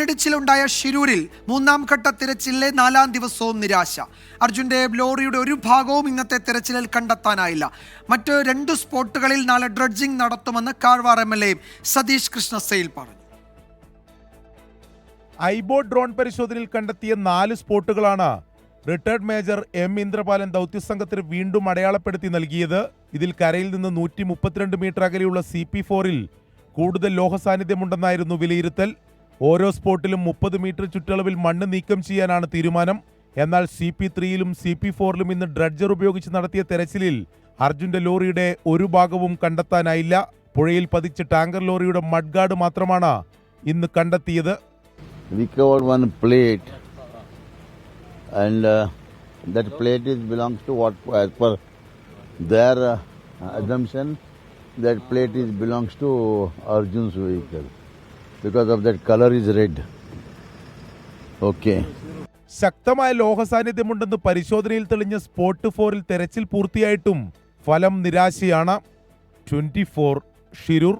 മണ്ണിടിച്ചിലുണ്ടായ ഷിരൂരിൽ മൂന്നാം ഘട്ട തിരച്ചിലിലെ 4ാം ദിവസവും നിരാശ. അർജുന്റെ ലോറിയുടെ ഒരു ഭാഗവും ഇന്നത്തെ തിരച്ചിലിൽ കണ്ടെത്താനായില്ല. മറ്റ് 2 സ്പോട്ടുകളിൽ നാളെ ഡ്രഡ്ജിംഗ് നടത്തുമെന്ന് കാർവാർ MLA സതീഷ് കൃഷ്ണസെയിൽ പറഞ്ഞു. ഐബോട്ട് ഡ്രോൺ പരിശോധനയിൽ കണ്ടെത്തിയ 4 സ്പോട്ടുകളാണ് റിട്ടയർഡ് മേജർ M ഇന്ദ്രപാലൻ ദൗത്യസംഘത്തിന് വീണ്ടും അടയാളപ്പെടുത്തി നൽകിയത്. ഇതിൽ കരയിൽ നിന്ന് 132 മീറ്റർ അകലെയുള്ള CP4-ൽ കൂടുതൽ ലോഹ സാന്നിധ്യമുണ്ടെന്നായിരുന്നു വിലയിരുത്തൽ. ഓരോ സ്പോട്ടിലും 30 മീറ്റർ ചുറ്റളവിൽ മണ്ണ് നീക്കം ചെയ്യാനാണ് തീരുമാനം. എന്നാൽ CP3-ലും CP4-ലും ഇന്ന് ഡ്രഡ്ജർ ഉപയോഗിച്ച് നടത്തിയ തെരച്ചിലിൽ അർജുന്റെ ലോറിയുടെ ഒരു ഭാഗവും കണ്ടെത്താനായില്ല. പുഴയിൽ പതിച്ച ടാങ്കർ ലോറിയുടെ മഡ്ഗാർഡ് മാത്രമാണ് ഇന്ന് കണ്ടെത്തിയത്. Recovered one plate, and that plate belongs to what, as per their assumption, that plate belongs to Arjun's vehicle because of that color is red. Okay. ശക്തമായ ലോഹ സാന്നിധ്യമുണ്ടെന്ന് പരിശോധനയിൽ തെളിഞ്ഞ സ്പോട്ട് 4-ൽ തെരച്ചിൽ പൂർത്തിയായിട്ടും ഫലം നിരാശയാണ്. 24 ഷിരൂർ.